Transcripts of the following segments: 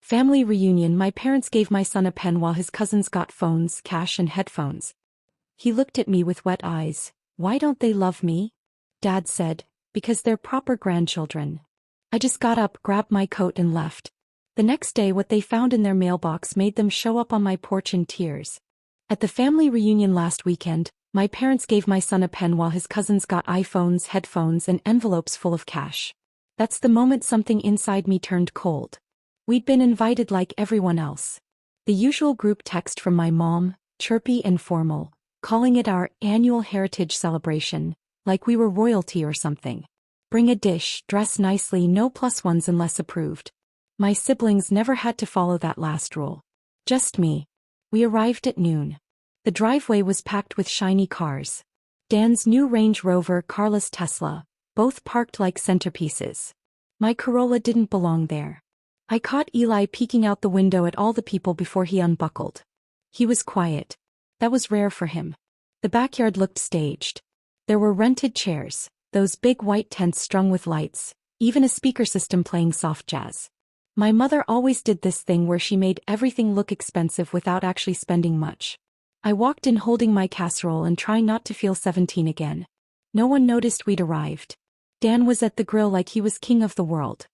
Family reunion. My parents gave my son a pen while his cousins got phones, cash and headphones. He looked at me with wet eyes. Why don't they love me? Dad said, because they're proper grandchildren. I just got up, grabbed my coat and left. The next day what they found in their mailbox made them show up on my porch in tears. At the family reunion last weekend, my parents gave my son a pen while his cousins got iPhones, headphones and envelopes full of cash. That's the moment something inside me turned cold. We'd been invited like everyone else. The usual group text from my mom, chirpy and formal, calling it our annual heritage celebration, like we were royalty or something. Bring a dish, dress nicely, no +1s unless approved. My siblings never had to follow that last rule. Just me. We arrived at noon. The driveway was packed with shiny cars. Dan's new Range Rover, Carla's Tesla, both parked like centerpieces. My Corolla didn't belong there. I caught Eli peeking out the window at all the people before he unbuckled. He was quiet. That was rare for him. The backyard looked staged. There were rented chairs, those big white tents strung with lights, even a speaker system playing soft jazz. My mother always did this thing where she made everything look expensive without actually spending much. I walked in holding my casserole and trying not to feel 17 again. No one noticed we'd arrived. Dan was at the grill like he was king of the world.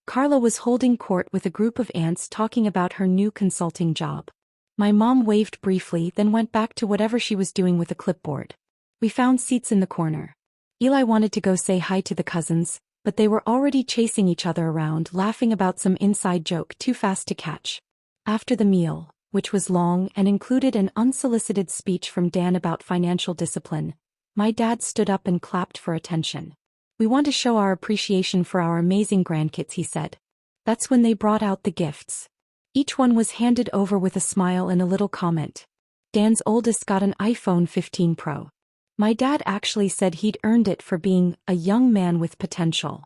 Carla was holding court with a group of aunts talking about her new consulting job. My mom waved briefly, then went back to whatever she was doing with a clipboard. We found seats in the corner. Eli wanted to go say hi to the cousins, but they were already chasing each other around, laughing about some inside joke too fast to catch. After the meal, which was long and included an unsolicited speech from Dan about financial discipline, my dad stood up and clapped for attention. We want to show our appreciation for our amazing grandkids, he said. That's when they brought out the gifts. Each one was handed over with a smile and a little comment. Dan's oldest got an iPhone 15 Pro. My dad actually said he'd earned it for being a young man with potential.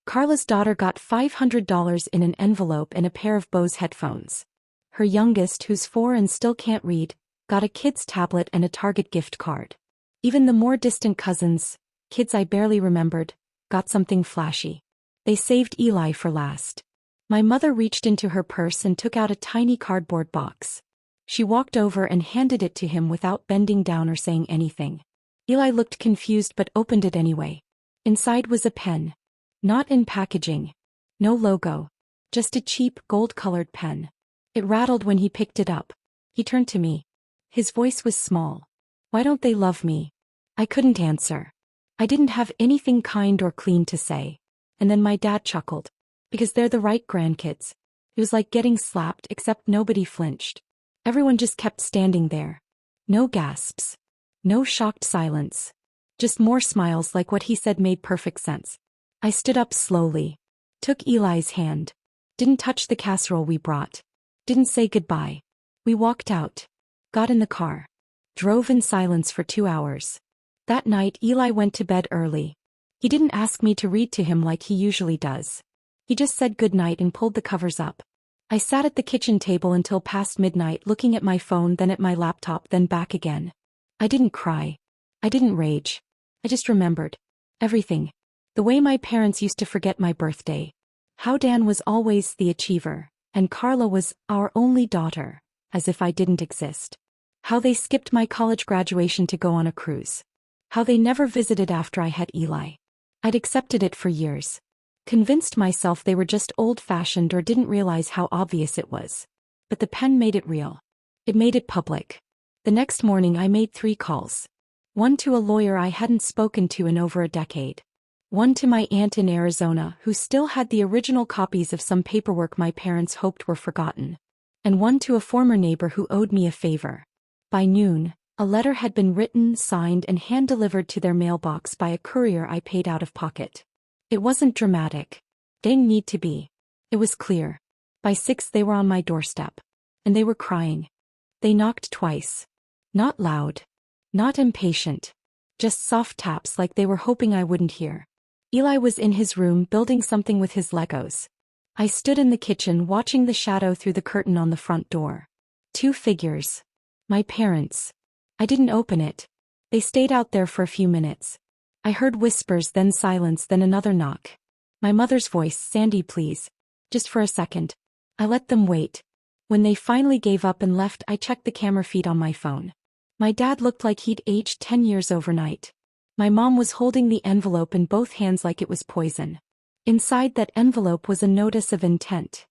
Carla's daughter got $500 in an envelope and a pair of Bose headphones. Her youngest, who's 4 and still can't read, got a kid's tablet and a Target gift card. Even the more distant cousins, kids I barely remembered, got something flashy. They saved Eli for last. My mother reached into her purse and took out a tiny cardboard box. She walked over and handed it to him without bending down or saying anything. Eli looked confused but opened it anyway. Inside was a pen. Not in packaging. No logo. Just a cheap, gold-colored pen. It rattled when he picked it up. He turned to me. His voice was small. Why don't they love me? I couldn't answer. I didn't have anything kind or clean to say. And then my dad chuckled. Because they're the right grandkids. It was like getting slapped, except nobody flinched. Everyone just kept standing there. No gasps. No shocked silence. Just more smiles, like what he said made perfect sense. I stood up slowly. Took Eli's hand. Didn't touch the casserole we brought. Didn't say goodbye. We walked out. Got in the car. Drove in silence for 2 hours. That night Eli went to bed early. He didn't ask me to read to him like he usually does. He just said goodnight and pulled the covers up. I sat at the kitchen table until past midnight, looking at my phone, then at my laptop, then back again. I didn't cry. I didn't rage. I just remembered. Everything. The way my parents used to forget my birthday. How Dan was always the achiever, and Carla was our only daughter, as if I didn't exist. How they skipped my college graduation to go on a cruise. How they never visited after I had Eli. I'd accepted it for years. Convinced myself they were just old-fashioned or didn't realize how obvious it was. But the pen made it real. It made it public. The next morning I made 3 calls. One to a lawyer I hadn't spoken to in over a decade. One to my aunt in Arizona who still had the original copies of some paperwork my parents hoped were forgotten. And one to a former neighbor who owed me a favor. By noon, a letter had been written, signed and hand-delivered to their mailbox by a courier I paid out of pocket. It wasn't dramatic. Didn't need to be. It was clear. By 6 they were on my doorstep. And they were crying. They knocked twice. Not loud. Not impatient. Just soft taps like they were hoping I wouldn't hear. Eli was in his room building something with his Legos. I stood in the kitchen watching the shadow through the curtain on the front door. 2 figures. My parents. I didn't open it. They stayed out there for a few minutes. I heard whispers, then silence, then another knock. My mother's voice, "Sandy, please. Just for a second." I let them wait. When they finally gave up and left, I checked the camera feed on my phone. My dad looked like he'd aged 10 years overnight. My mom was holding the envelope in both hands like it was poison. Inside that envelope was a notice of intent.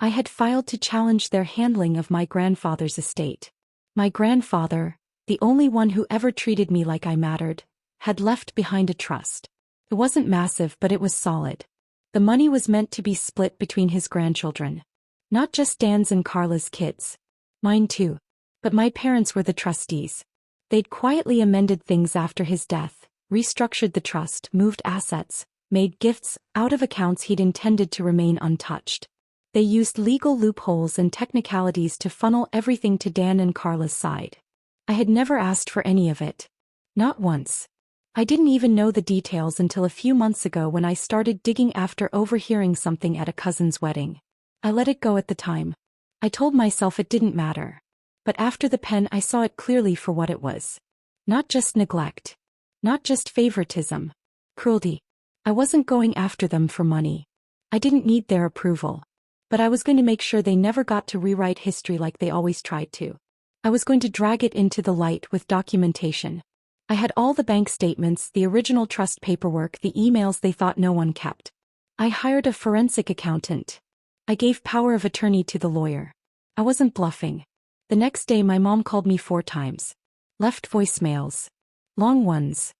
I had filed to challenge their handling of my grandfather's estate. My grandfather, the only one who ever treated me like I mattered, had left behind a trust. It wasn't massive, but it was solid. The money was meant to be split between his grandchildren. Not just Dan's and Carla's kids. Mine too. But my parents were the trustees. They'd quietly amended things after his death, restructured the trust, moved assets, made gifts out of accounts he'd intended to remain untouched. They used legal loopholes and technicalities to funnel everything to Dan and Carla's side. I had never asked for any of it. Not once. I didn't even know the details until a few months ago when I started digging after overhearing something at a cousin's wedding. I let it go at the time. I told myself it didn't matter. But after the pen, I saw it clearly for what it was. Not just neglect. Not just favoritism. Cruelty. I wasn't going after them for money. I didn't need their approval. But I was going to make sure they never got to rewrite history like they always tried to. I was going to drag it into the light with documentation. I had all the bank statements, the original trust paperwork, the emails they thought no one kept. I hired a forensic accountant. I gave power of attorney to the lawyer. I wasn't bluffing. The next day my mom called me 4 times. Left voicemails. Long ones.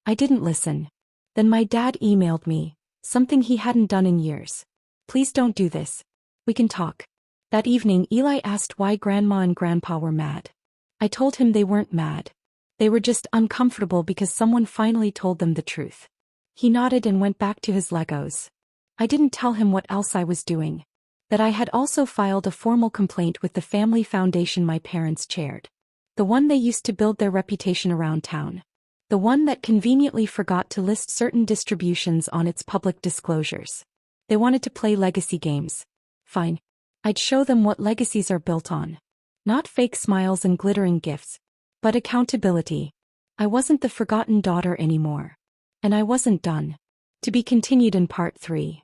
I didn't listen. Then my dad emailed me, something he hadn't done in years. Please don't do this. We can talk. That evening Eli asked why Grandma and Grandpa were mad. I told him they weren't mad. They were just uncomfortable because someone finally told them the truth. He nodded and went back to his Legos. I didn't tell him what else I was doing. That I had also filed a formal complaint with the family foundation my parents chaired. The one they used to build their reputation around town. The one that conveniently forgot to list certain distributions on its public disclosures. They wanted to play legacy games. Fine. I'd show them what legacies are built on. Not fake smiles and glittering gifts. But accountability. I wasn't the forgotten daughter anymore. And I wasn't done. To be continued in part 3.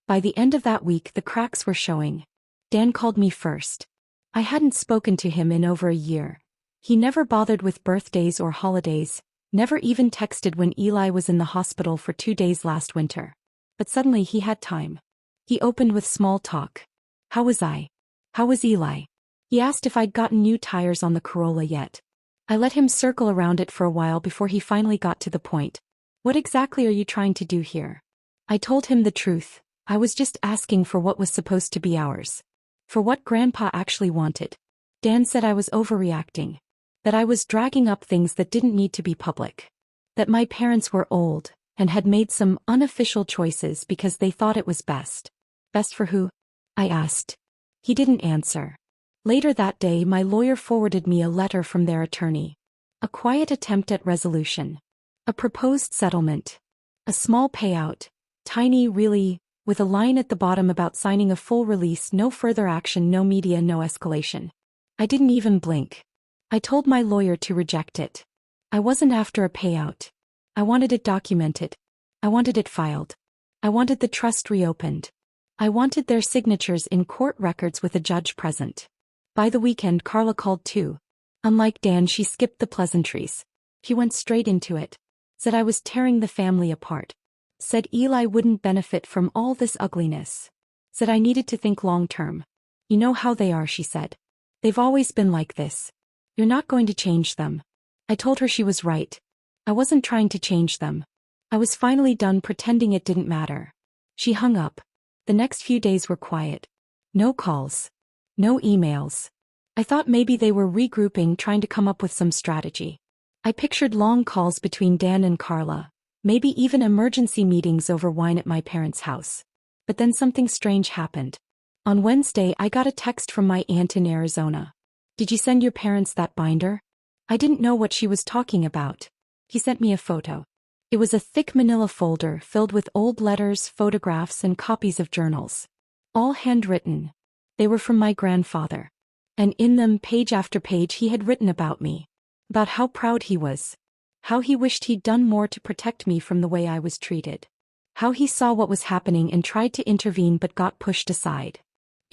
By the end of that week the cracks were showing. Dan called me first. I hadn't spoken to him in over a year. He never bothered with birthdays or holidays, never even texted when Eli was in the hospital for 2 days last winter. But suddenly he had time. He opened with small talk. How was I? How was Eli? He asked if I'd gotten new tires on the Corolla yet. I let him circle around it for a while before he finally got to the point. What exactly are you trying to do here? I told him the truth. I was just asking for what was supposed to be ours. For what Grandpa actually wanted. Dan said I was overreacting. That I was dragging up things that didn't need to be public. That my parents were old, and had made some unofficial choices because they thought it was best. Best for who? I asked. He didn't answer. Later that day my lawyer forwarded me a letter from their attorney. A quiet attempt at resolution. A proposed settlement. A small payout. Tiny really, with a line at the bottom about signing a full release, no further action, no media, no escalation. I didn't even blink. I told my lawyer to reject it. I wasn't after a payout. I wanted it documented. I wanted it filed. I wanted the trust reopened. I wanted their signatures in court records with a judge present. By the weekend Carla called too. Unlike Dan, she skipped the pleasantries. She went straight into it. Said I was tearing the family apart. Said Eli wouldn't benefit from all this ugliness. Said I needed to think long term. You know how they are, she said. They've always been like this. You're not going to change them. I told her she was right. I wasn't trying to change them. I was finally done pretending it didn't matter. She hung up. The next few days were quiet. No calls. No emails. I thought maybe they were regrouping, trying to come up with some strategy. I pictured long calls between Dan and Carla, maybe even emergency meetings over wine at my parents' house. But then something strange happened. On Wednesday I got a text from my aunt in Arizona. Did you send your parents that binder? I didn't know what she was talking about. He sent me a photo. It was a thick manila folder filled with old letters, photographs, and copies of journals. All handwritten. They were from my grandfather. And in them, page after page, he had written about me. About how proud he was. How he wished he'd done more to protect me from the way I was treated. How he saw what was happening and tried to intervene but got pushed aside.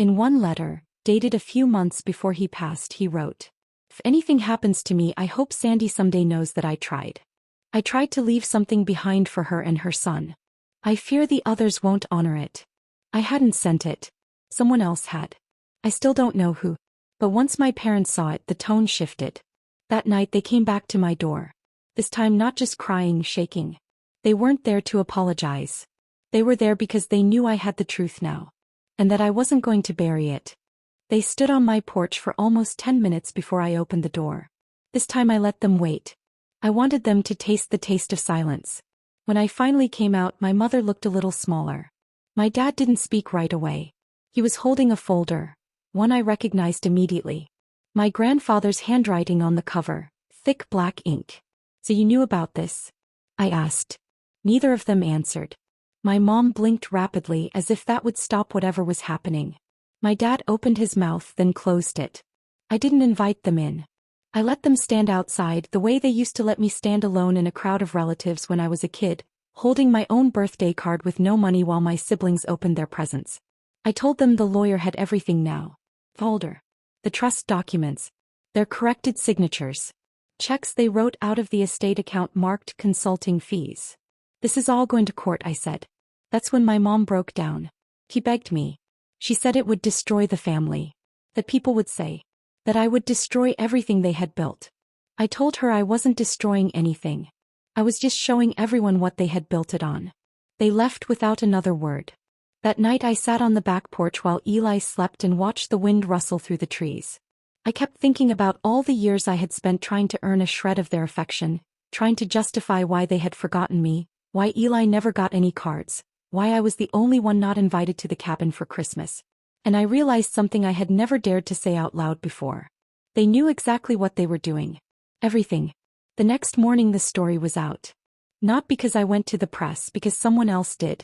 In one letter, dated a few months before he passed, he wrote, "If anything happens to me, I hope Sandy someday knows that I tried. I tried to leave something behind for her and her son. I fear the others won't honor it. I hadn't sent it. Someone else had. I still don't know who. But once my parents saw it, the tone shifted. That night they came back to my door. This time not just crying, shaking. They weren't there to apologize. They were there because they knew I had the truth now. And that I wasn't going to bury it. They stood on my porch for almost 10 minutes before I opened the door. This time I let them wait. I wanted them to taste the taste of silence. When I finally came out, my mother looked a little smaller. My dad didn't speak right away. He was holding a folder, one I recognized immediately. My grandfather's handwriting on the cover, thick black ink. "So you knew about this?" I asked. Neither of them answered. My mom blinked rapidly as if that would stop whatever was happening. My dad opened his mouth, then closed it. I didn't invite them in. I let them stand outside the way they used to let me stand alone in a crowd of relatives when I was a kid, holding my own birthday card with no money while my siblings opened their presents. I told them the lawyer had everything now. Folder. The trust documents. Their corrected signatures. Checks they wrote out of the estate account marked consulting fees. "This is all going to court," I said. That's when my mom broke down. He begged me. She said it would destroy the family. That people would say. That I would destroy everything they had built. I told her I wasn't destroying anything. I was just showing everyone what they had built it on. They left without another word. That night I sat on the back porch while Eli slept and watched the wind rustle through the trees. I kept thinking about all the years I had spent trying to earn a shred of their affection, trying to justify why they had forgotten me, why Eli never got any cards, why I was the only one not invited to the cabin for Christmas. And I realized something I had never dared to say out loud before. They knew exactly what they were doing. Everything. The next morning the story was out. Not because I went to the press, because someone else did.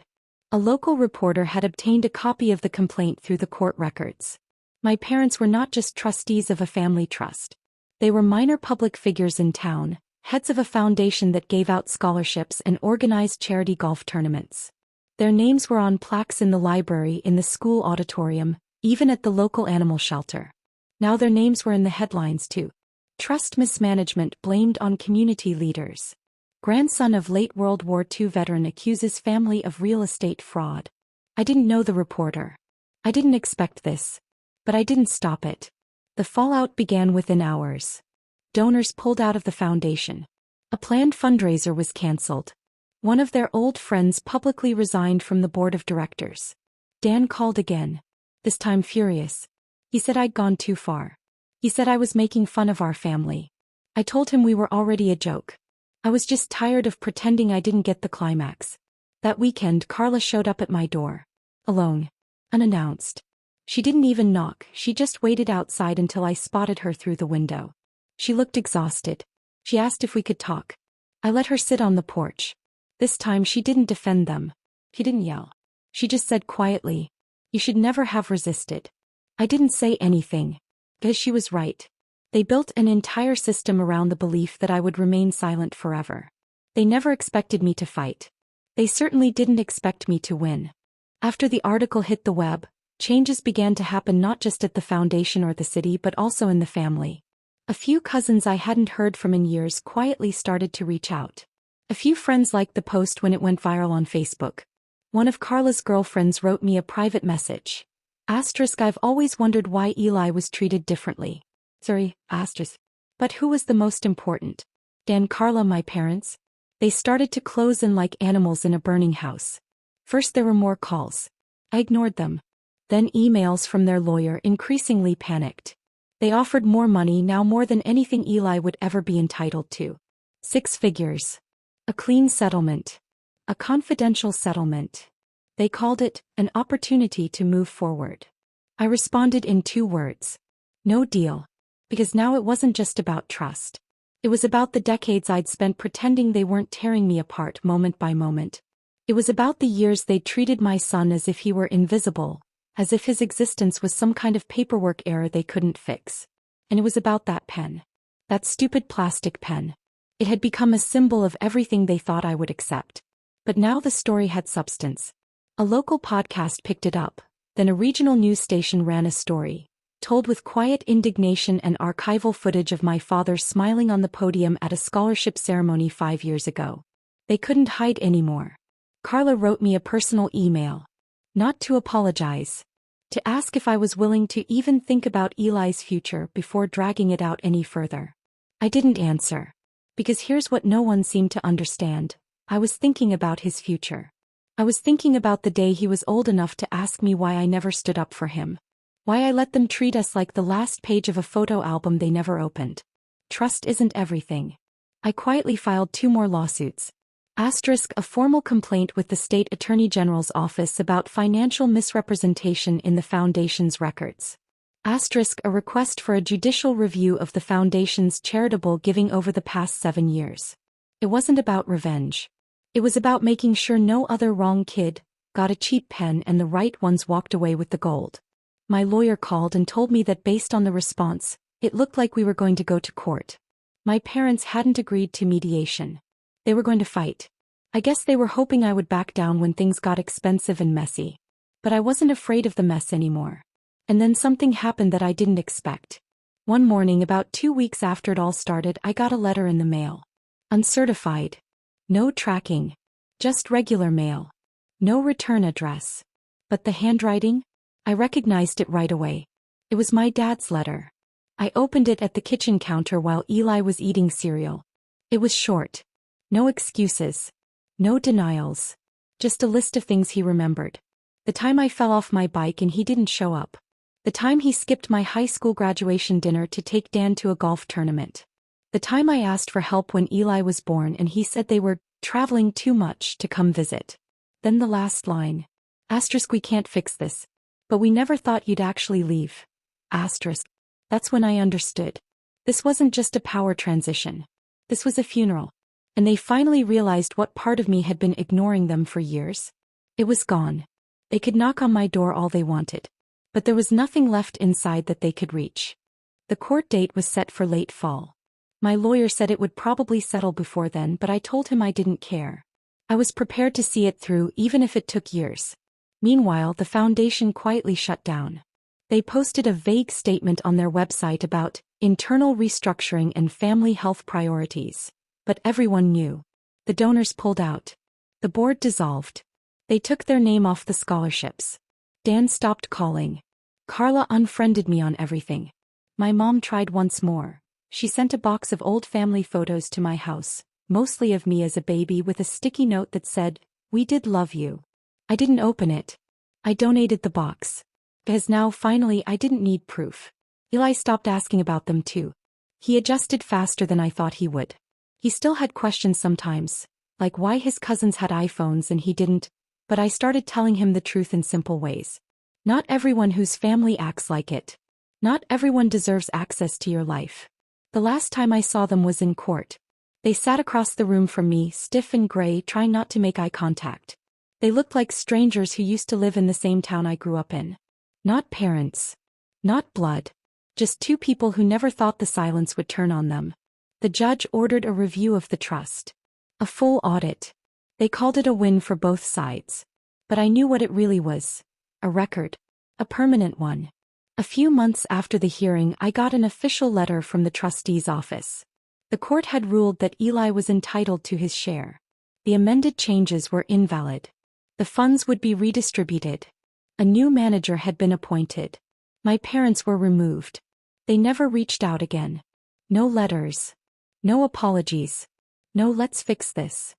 A local reporter had obtained a copy of the complaint through the court records. My parents were not just trustees of a family trust. They were minor public figures in town, heads of a foundation that gave out scholarships and organized charity golf tournaments. Their names were on plaques in the library, in the school auditorium, even at the local animal shelter. Now their names were in the headlines too. Trust mismanagement blamed on community leaders. Grandson of late World War II veteran accuses family of real estate fraud. I didn't know the reporter. I didn't expect this. But I didn't stop it. The fallout began within hours. Donors pulled out of the foundation. A planned fundraiser was canceled. One of their old friends publicly resigned from the board of directors. Dan called again. This time furious. He said I'd gone too far. He said I was making fun of our family. I told him we were already a joke. I was just tired of pretending I didn't get the climax. That weekend Carla showed up at my door. Alone. Unannounced. She didn't even knock, she just waited outside until I spotted her through the window. She looked exhausted. She asked if we could talk. I let her sit on the porch. This time she didn't defend them. She didn't yell. She just said quietly, "You should never have resisted." I didn't say anything. Because she was right. They built an entire system around the belief that I would remain silent forever. They never expected me to fight. They certainly didn't expect me to win. After the article hit the web, changes began to happen not just at the foundation or the city but also in the family. A few cousins I hadn't heard from in years quietly started to reach out. A few friends liked the post when it went viral on Facebook. One of Carla's girlfriends wrote me a private message. I've always wondered why Eli was treated differently. Sorry, But who was the most important? Dan, Carla, my parents? They started to close in like animals in a burning house. First there were more calls. I ignored them. Then emails from their lawyer, increasingly panicked. They offered more money, now more than anything Eli would ever be entitled to. 6 figures. A clean settlement. A confidential settlement. They called it an opportunity to move forward. I responded in 2 words. No deal. Because now it wasn't just about trust. It was about the decades I'd spent pretending they weren't tearing me apart moment by moment. It was about the years they'd treated my son as if he were invisible, as if his existence was some kind of paperwork error they couldn't fix. And it was about that pen. That stupid plastic pen. It had become a symbol of everything they thought I would accept. But now the story had substance. A local podcast picked it up. Then a regional news station ran a story, told with quiet indignation and archival footage of my father smiling on the podium at a scholarship ceremony 5 years ago. They couldn't hide anymore. Carla wrote me a personal email. Not to apologize. To ask if I was willing to even think about Eli's future before dragging it out any further. I didn't answer. Because here's what no one seemed to understand. I was thinking about his future. I was thinking about the day he was old enough to ask me why I never stood up for him. Why I let them treat us like the last page of a photo album they never opened. Trust isn't everything. I quietly filed 2 more lawsuits. A formal complaint with the State Attorney General's office about financial misrepresentation in the Foundation's records. A request for a judicial review of the Foundation's charitable giving over the past 7 years. It wasn't about revenge. It was about making sure no other wrong kid got a cheap pen and the right ones walked away with the gold. My lawyer called and told me that based on the response, it looked like we were going to go to court. My parents hadn't agreed to mediation. They were going to fight. I guess they were hoping I would back down when things got expensive and messy. But I wasn't afraid of the mess anymore. And then something happened that I didn't expect. One morning about 2 weeks after it all started, I got a letter in the mail. Uncertified. No tracking. Just regular mail. No return address. But the handwriting? I recognized it right away. It was my dad's letter. I opened it at the kitchen counter while Eli was eating cereal. It was short. No excuses. No denials. Just a list of things he remembered. The time I fell off my bike and he didn't show up. The time he skipped my high school graduation dinner to take Dan to a golf tournament. The time I asked for help when Eli was born and he said they were traveling too much to come visit. Then the last line. We can't fix this. But we never thought you'd actually leave. That's when I understood. This wasn't just a power transition. This was a funeral. And they finally realized what part of me had been ignoring them for years. It was gone. They could knock on my door all they wanted. But there was nothing left inside that they could reach. The court date was set for late fall. My lawyer said it would probably settle before then, but I told him I didn't care. I was prepared to see it through even if it took years. Meanwhile, the foundation quietly shut down. They posted a vague statement on their website about internal restructuring and family health priorities. But everyone knew. The donors pulled out. The board dissolved. They took their name off the scholarships. Dan stopped calling. Carla unfriended me on everything. My mom tried once more. She sent a box of old family photos to my house, mostly of me as a baby with a sticky note that said, "We did love you." I didn't open it. I donated the box. Because now finally I didn't need proof. Eli stopped asking about them too. He adjusted faster than I thought he would. He still had questions sometimes, like why his cousins had iPhones and he didn't, but I started telling him the truth in simple ways. Not everyone whose family acts like it. Not everyone deserves access to your life. The last time I saw them was in court. They sat across the room from me, stiff and gray, trying not to make eye contact. They looked like strangers who used to live in the same town I grew up in. Not parents. Not blood. Just 2 people who never thought the silence would turn on them. The judge ordered a review of the trust. A full audit. They called it a win for both sides. But I knew what it really was. A record. A permanent one. A few months after the hearing, I got an official letter from the trustee's office. The court had ruled that Eli was entitled to his share. The amended changes were invalid. The funds would be redistributed. A new manager had been appointed. My parents were removed. They never reached out again. No letters. No apologies. No let's fix this.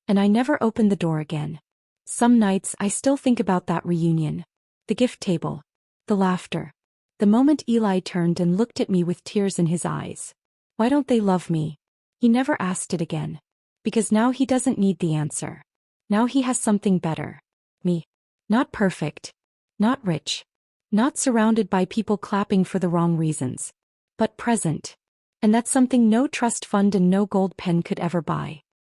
And I never opened the door again. Some nights I still think about that reunion. The gift table. The laughter. The moment Eli turned and looked at me with tears in his eyes. Why don't they love me? He never asked it again. Because now he doesn't need the answer. Now he has something better. Me. Not perfect. Not rich. Not surrounded by people clapping for the wrong reasons. But present. And that's something no trust fund and no gold pen could ever buy.